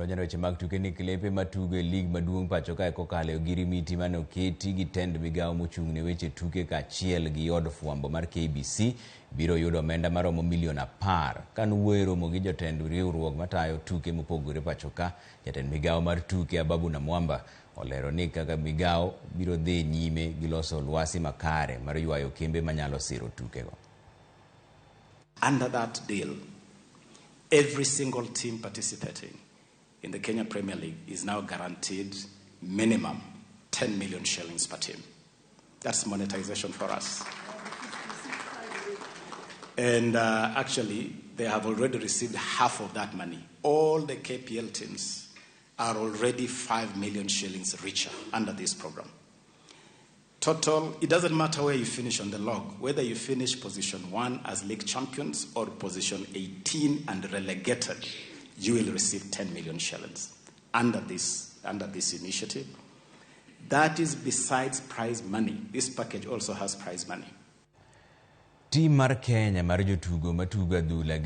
Ojana weche mag tuke ni klepe matugo e lig maduong' pacho kae kokalo ogirimiti mane oketi gi tend migawo mochung' ne weche tuke kaachiel gi od fwambo mar KBC biro yudo omenda maromo milion 10 kanuwuoyo romo gi jotend riwruok matayo tuke mopogore pacho ka. Jatend migawo mar tuke Ababu na Mwamba olero ni kaka migawo biro dhi nyime gi loso lwasi makare mar ywayo kembe manyalo siro tukego. Under that deal, every single team participating in the Kenya Premier League is now guaranteed minimum 10 million shillings per team. That's monetization for us. And actually, they have already received half of that money. All the KPL teams are already 5 million shillings richer under this program. Total, it doesn't matter where you finish on the log, whether you finish position 1 as league champions or position 18 and relegated, you will receive 10 million shillings under this initiative. That is besides prize money. This package also has prize money. Team mar Kenya mar jotugo matugo adhula